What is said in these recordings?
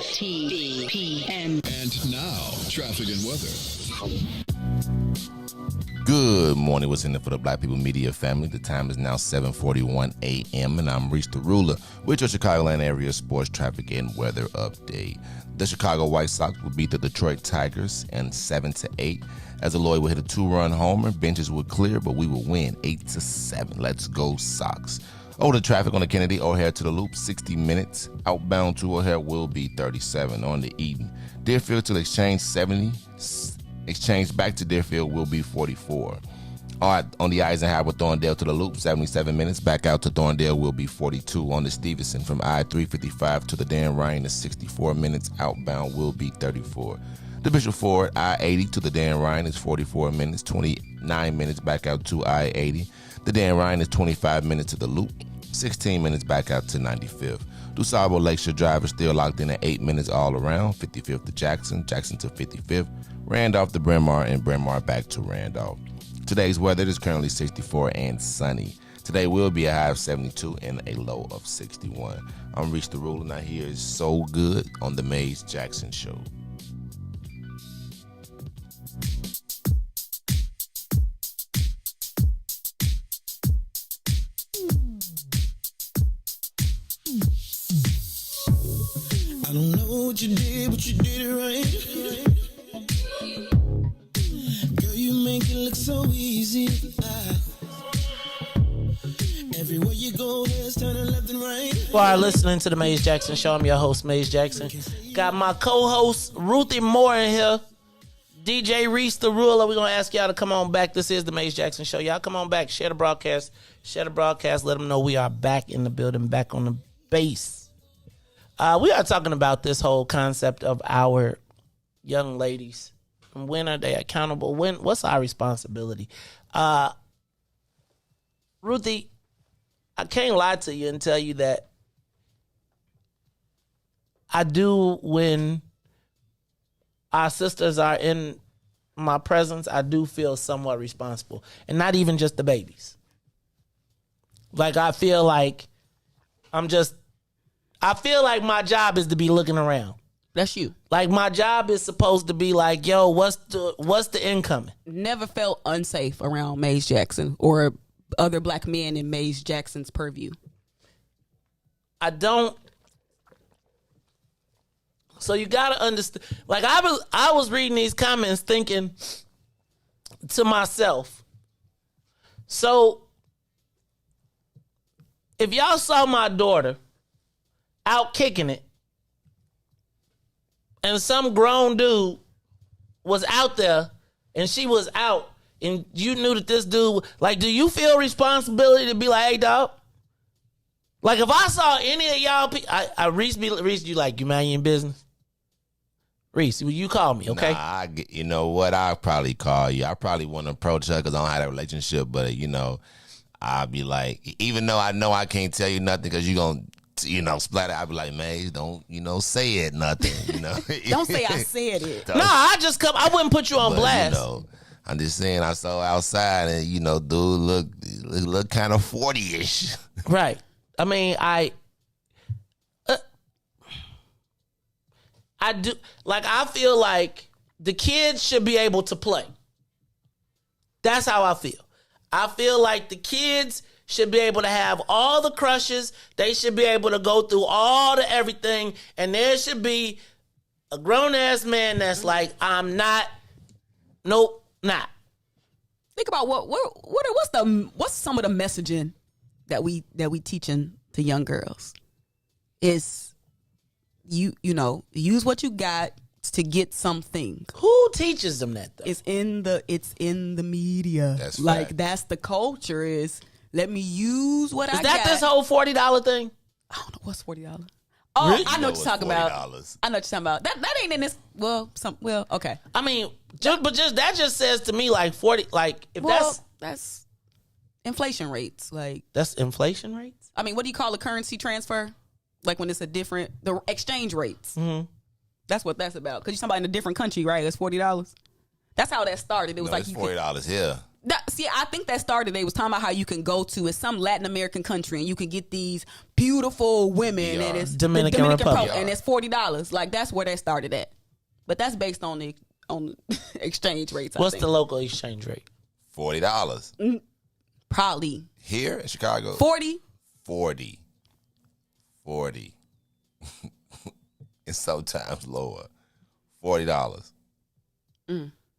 WIIFTBP. And now, traffic and weather. Good morning. What's in it for the Black People Media family? The time is now 7:41 a.m. and I'm Riis the Ruler with your Chicagoland area sports traffic and weather update. The Chicago White Sox will beat the Detroit Tigers in 7-8 as Eloy will hit a 2-run homer. Benches will clear, but we will win 8-7. Let's go Sox. Over the traffic on the Kennedy O'Hare to the Loop, 60 minutes. Outbound to O'Hare will be 37. On the Eden, Deerfield to the Exchange, 70. Exchange back to Deerfield will be 44. All right, on the Eisenhower Thorndale to the Loop, 77 minutes. Back out to Thorndale will be 42. On the Stevenson from I-355 to the Dan Ryan is 64 minutes. Outbound will be 34. The Bishop Ford I-80 to the Dan Ryan is 44 minutes. 29 minutes back out to I-80. The Dan Ryan is 25 minutes to the Loop. 16 minutes back out to 95th. DuSable Lakeshore Drive is still locked in at 8 minutes all around. 55th to Jackson, Jackson to 55th. Randolph to Bryn Mawr, and Bryn Mawr back to Randolph. Today's weather is currently 64 and sunny. Today will be a high of 72 and a low of 61. I'm Riis the Ruler, and I hear is So Good on the Mays Jackson Show. I don't know what you did, but you did it right. Girl, you make it look so easy. Everywhere you go, there's turning left and right. You are listening to the Mays Jackson Show. I'm your host, Mays Jackson. Got my co-host, Ruthie Moore in here. DJ Riis the Ruler. We're going to ask y'all to come on back. This is the Mays Jackson Show. Y'all come on back. Share the broadcast. Share the broadcast. Let them know we are back in the building, back on the base. We are talking about this whole concept of our young ladies. When are they accountable? What's our responsibility? Ruthie, I can't lie to you and tell you that I do, when our sisters are in my presence, I do feel somewhat responsible. And not even just the babies. Like, I feel like my job is to be looking around. That's you. Like, my job is supposed to be like, yo, what's the incoming? Never felt unsafe around Mays Jackson or other black men in Mays Jackson's purview. I don't. So you gotta understand. Like, I was reading these comments thinking to myself. So if y'all saw my daughter out kicking it, and some grown dude was out there, and she was out, and you knew that this dude, like, do you feel responsibility to be like, hey, dog? Like, if I saw any of y'all, Riis, you like, you mind your business? Riis, you call me, okay? Nah, you know what? I'll probably call you. I probably want to approach her because I don't have that relationship, but, I'll be like, even though I know I can't tell you nothing because you're going to, splatter, I'll be like, Mays, don't, say it, nothing, Don't say I said it. No, I wouldn't put you on blast. I'm just saying I saw outside and, dude look kind of 40-ish. Right. I mean, I do, like, I feel like the kids should be able to play. That's how I feel. I feel like the kids should be able to have all the crushes. They should be able to go through all the everything. And there should be a grown-ass man that's like, I'm not. Nope, not. Think about what's some of the messaging that we teaching to young girls is you know, use what you got to get something. Who teaches them that though? It's in the media. That's like fact. that's the culture is let me use what I got. Is that this whole $40 thing? I don't know what's $40. Oh, Really? I know what you're talking about. $40. I know what you're talking about. That ain't in this. Well, okay. I mean, that just says to me like 40. Like if that's inflation rates. Like that's inflation rates. I mean, what do you call a currency transfer? Like when it's the exchange rates. Mm-hmm. That's what that's about. Because you're talking about in a different country, right? It's $40. That's how that started. It was It's $40 here. I think that started. They was talking about how you can go to some Latin American country and you can get these beautiful women, and it's Dominican Republic, and it's $40. Like that's where that started at. But that's based on the exchange rates. What's the local exchange rate? $40. Probably Here in Chicago. 40. 40. It's sometimes lower. $40.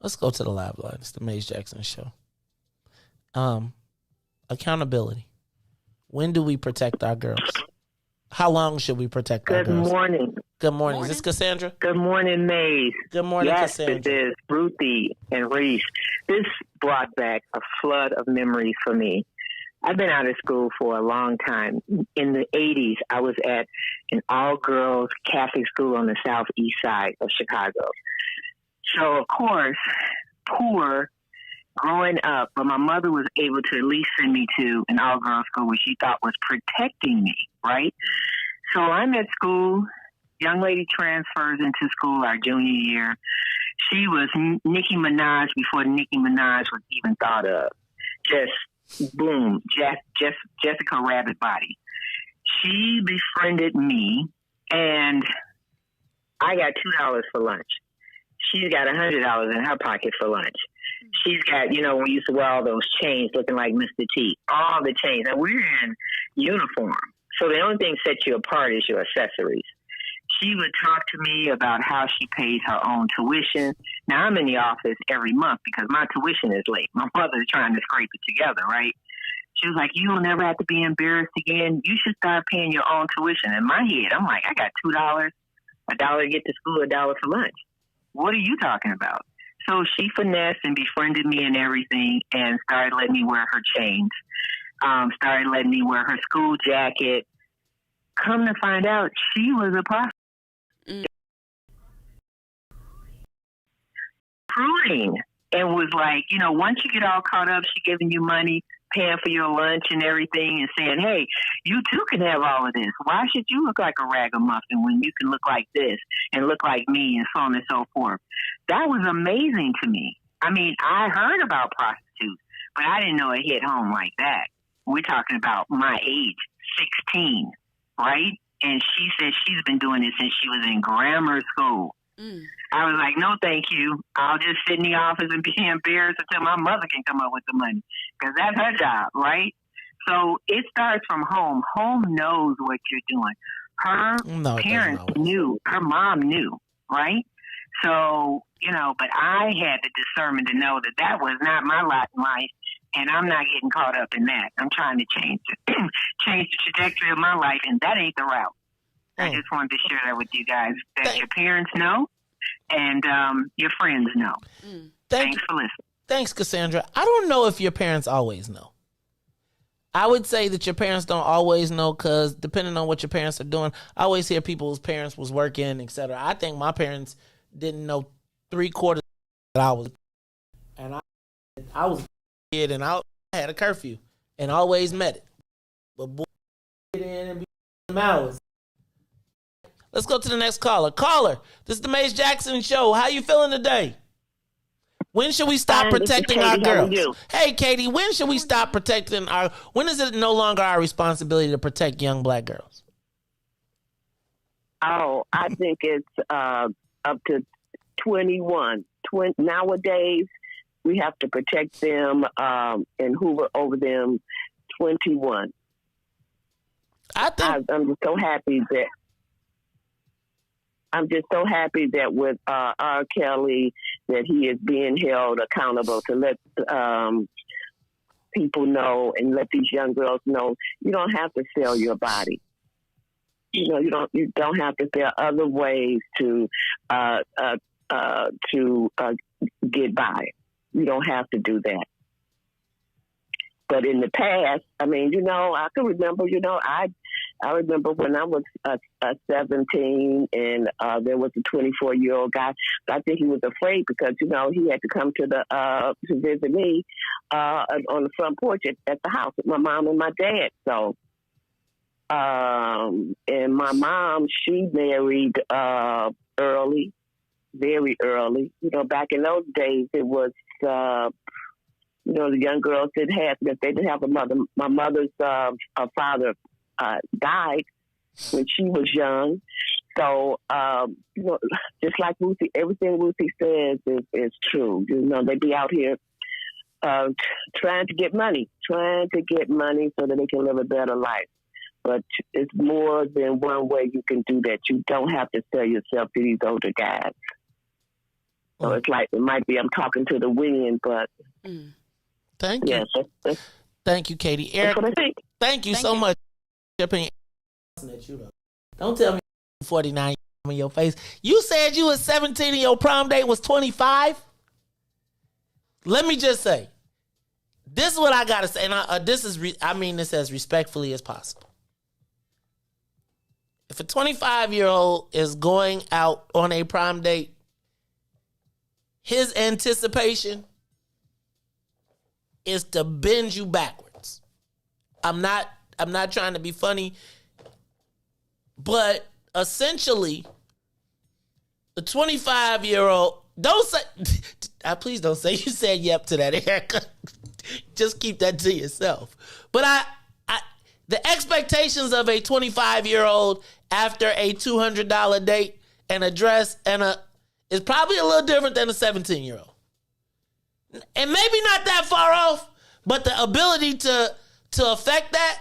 Let's go to the live line. It's the Maze Jackson Show. Accountability. When do we protect our girls? How long should we protect our girls? Good morning. Good morning. Is this Cassandra? Good morning, Maze. Good morning, yes, Cassandra. Yes, it is. Ruthie and Riis. This brought back a flood of memories for me. I've been out of school for a long time. In the 80s, I was at an all-girls Catholic school on the southeast side of Chicago. So, of course, poor growing up, but my mother was able to at least send me to an all-girls school which she thought was protecting me, right? So I'm at school. Young lady transfers into school our junior year. She was Nicki Minaj before Nicki Minaj was even thought of. Just boom, Jessica Rabbit body. She befriended me, and I got $2 for lunch. She's got $100 in her pocket for lunch. She's got, we used to wear all those chains looking like Mr. T, all the chains. And we're in uniform. So the only thing sets you apart is your accessories. She would talk to me about how she pays her own tuition. Now, I'm in the office every month because my tuition is late. My mother's trying to scrape it together, right? She was like, you'll never have to be embarrassed again. You should start paying your own tuition. In my head, I'm like, I got $2, $1 to get to school, $1 for lunch. What are you talking about? So she finessed and befriended me and everything and started letting me wear her chains, started letting me wear her school jacket. Come to find out, she was a prostitute. Recruiting, and was like, once you get all caught up, she giving you money, paying for your lunch and everything, and saying, hey, you too can have all of this. Why should you look like a ragamuffin when you can look like this and look like me and so on and so forth? That was amazing to me. I mean, I heard about prostitutes, but I didn't know it hit home like that. We're talking about my age, 16, right? And she said she's been doing it since she was in grammar school. I was like, no, thank you. I'll just sit in the office and be embarrassed until my mother can come up with the money, because that's her job, right? So it starts from home. Home knows what you're doing. Her parents knew. Her mom knew, right? So, but I had the discernment to know that was not my lot in life, and I'm not getting caught up in that. I'm trying to change the trajectory of my life, and that ain't the route. I just wanted to share that with you guys, that your parents know and your friends know. Thanks for listening. Thanks, Cassandra. I don't know if your parents always know. I would say that your parents don't always know, because depending on what your parents are doing, I always hear people's parents was working, etc. I think my parents didn't know 3/4 that I was, and I was a kid, and I had a curfew and always met it. But boy, get in and be hours. Let's go to the next caller. Caller, this is the Maze Jackson Show. How you feeling today? When should we stop protecting our girls? Hey, Katie, when should we stop protecting when is it no longer our responsibility to protect young black girls? Oh, I think it's up to 21. Nowadays, we have to protect them and hoover over them 21. I'm just so happy that. I'm just so happy that with R. Kelly, that he is being held accountable to let people know and let these young girls know you don't have to sell your body. You know, you don't have to. There are other ways to get by. You don't have to do that. But in the past, I mean, you know, I can remember. You know, I remember when I was 17, and there was a 24-year-old guy. But I think he was afraid because, you know, he had to come to to visit me on the front porch at the house with my mom and my dad. So, and my mom, she married early, very early. You know, back in those days, it was. You know, the young girls they didn't have a mother. My mother's father died when she was young. So, you know, just like Ruthie, everything Ruthie says is true. You know, they be out here trying to get money so that they can live a better life. But it's more than one way you can do that. You don't have to sell yourself to these older guys. So it's like, it might be I'm talking to the wind, but... Thank you. Yes, thank you, Katie. Eric, that's what I think. thank you so much. Don't tell me 49 in your face. You said you was 17 and your prom date was 25? Let me just say, this is what I got to say. And I mean this as respectfully as possible. If a 25-year-old is going out on a prom date, his anticipation is to bend you backwards. I'm not trying to be funny, but essentially, the 25-year-old, please don't say you said yep to that, Erica. Just keep that to yourself. But the expectations of a 25-year-old after a $200 date and a dress is probably a little different than a 17-year-old. And maybe not that far off, but the ability to affect that,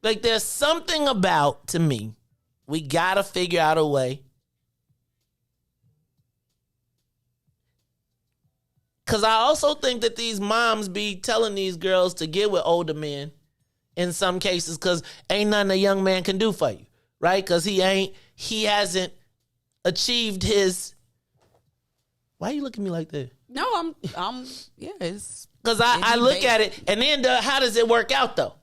like there's something about, to me, we gotta figure out a way. Because I also think that these moms be telling these girls to get with older men in some cases because ain't nothing a young man can do for you, right? Because he hasn't achieved his... Why are you looking at me like that? No, yeah, it's... Because I look at it, and then how does it work out, though?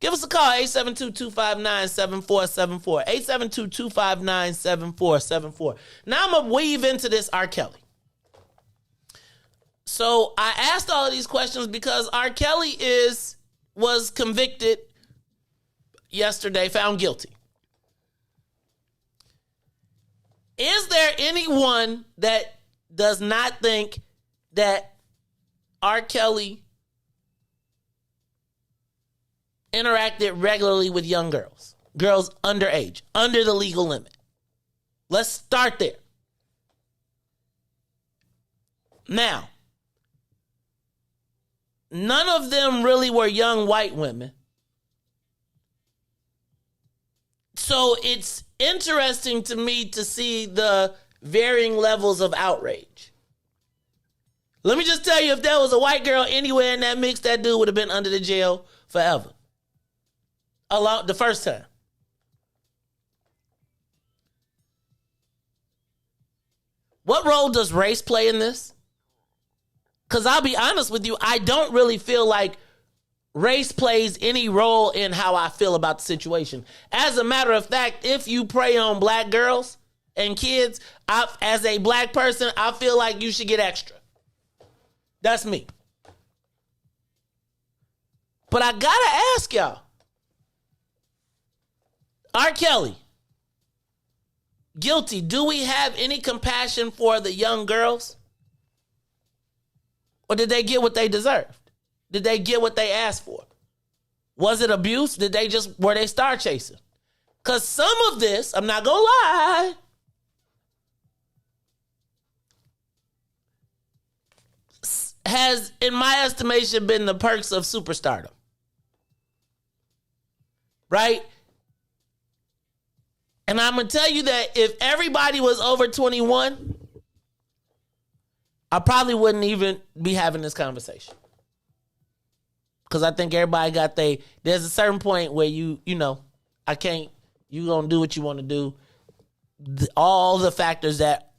Give us a call, 872-259-7474. 872-259-7474. Now I'm going to weave into this R. Kelly. So I asked all of these questions because R. Kelly was convicted yesterday, found guilty. Is there anyone that does not think that R. Kelly interacted regularly with young girls underage, under the legal limit? Let's start there. Now, none of them really were young white women. So it's interesting to me to see the varying levels of outrage. Let me just tell you, if there was a white girl anywhere in that mix, that dude would have been under the jail forever. The first time. What role does race play in this? Because I'll be honest with you, I don't really feel like race plays any role in how I feel about the situation. As a matter of fact, if you prey on black girls and kids, as a black person, I feel like you should get extra. That's me. But I gotta ask y'all, R. Kelly, guilty. Do we have any compassion for the young girls? Or did they get what they deserved? Did they get what they asked for? Was it abuse? Were they star chasing? Because some of this, I'm not going to lie, has, in my estimation, been the perks of superstardom. Right? And I'm going to tell you that if everybody was over 21, I probably wouldn't even be having this conversation. Because I think everybody got there's a certain point where you going to do what you want to do. All the factors that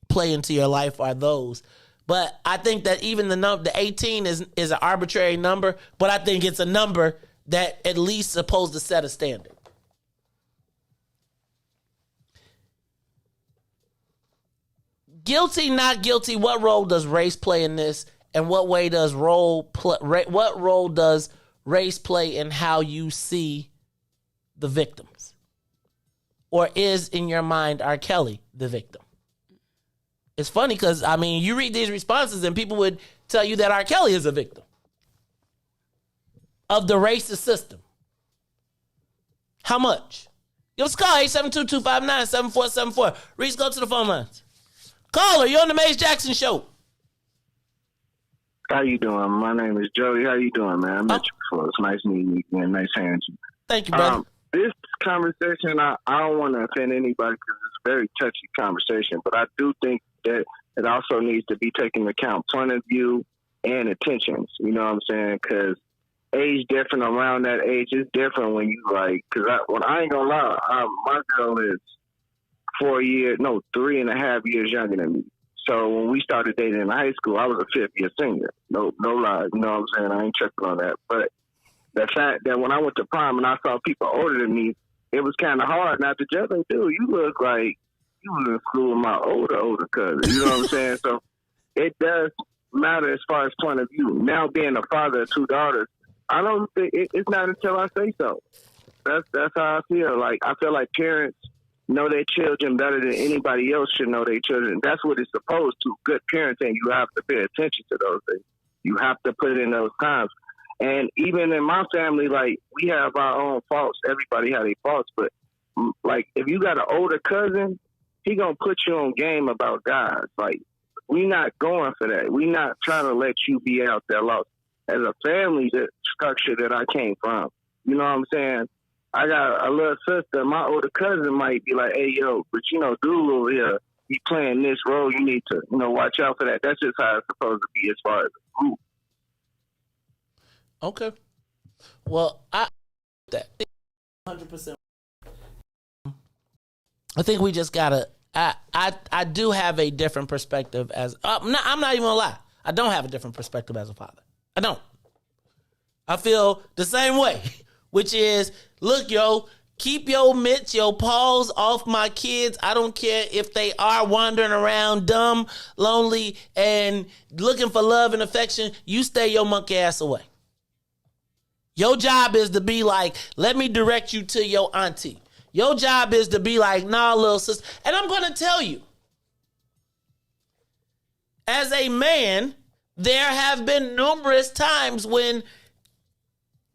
play into your life are those. But I think that even the 18 is an arbitrary number, but I think it's a number that at least supposed to set a standard. Guilty, not guilty, what role does race play in this? And what role does race play in how you see the victims? Or is, in your mind, R. Kelly the victim? It's funny because, you read these responses and people would tell you that R. Kelly is a victim of the racist system. How much? Give us a call, 872-259-7474. Riis, go to the phone lines. Caller, you're on the Maze Jackson Show. How you doing? My name is Joey. How you doing, man? I met you before. It's nice meeting you again. Nice hearing you. Thank you, brother. This conversation, I don't want to offend anybody because it's a very touchy conversation, but I do think that it also needs to be taken into account point of view and intentions. You know what I'm saying? Because age different around that age is different when you because I ain't gonna lie, my girl is 3.5 years younger than me. So when we started dating in high school, I was a fifth year senior. No lie. You know what I'm saying? I ain't tripping on that. But the fact that when I went to prom and I saw people older than me, it was kind of hard not to judge them. Dude, you look like you was in school with my older cousin. You know what I'm saying? So it does matter as far as point of view. Now being a father of two daughters, I don't think it's not until I say so. That's how I feel. I feel like parents know their children better than anybody else should know their children. That's what it's supposed to. Good parenting, you have to pay attention to those things. You have to put it in those times. And even in my family, we have our own faults. Everybody has their faults. But, if you got an older cousin, he going to put you on game about guys. We not going for that. We not trying to let you be out there lost. As a family, the structure that I came from, you know what I'm saying? I got a little sister. My older cousin might be like, hey, yo, but dude over here, he playing this role. You need to, watch out for that. That's just how it's supposed to be as far as a group. Okay. Well, I 100%. I think we just gotta. I do have a different perspective as. I'm not even gonna lie. I don't have a different perspective as a father. I don't. I feel the same way, which is, look, yo, keep your mitts, your paws off my kids. I don't care if they are wandering around dumb, lonely, and looking for love and affection. You stay your monkey ass away. Your job is to be like, let me direct you to your auntie. Your job is to be like, nah, little sister. And I'm going to tell you, as a man, there have been numerous times when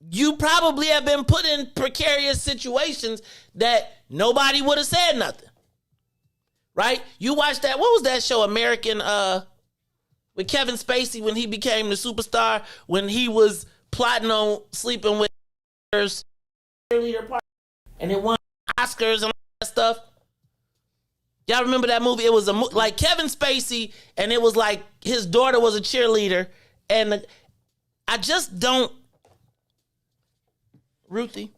you probably have been put in precarious situations that nobody would have said nothing. Right? You watched that, what was that show, American, with Kevin Spacey when he became the superstar, when he was plotting on sleeping with cheerleader party, and it won Oscars and all that stuff. Y'all remember that movie? It was like Kevin Spacey, and it was like his daughter was a cheerleader, and I just don't. Ruthie,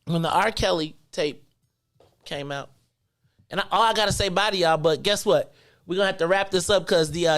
when the R. Kelly tape came out, and all I gotta say bye to y'all, but guess what? We're gonna have to wrap this up because the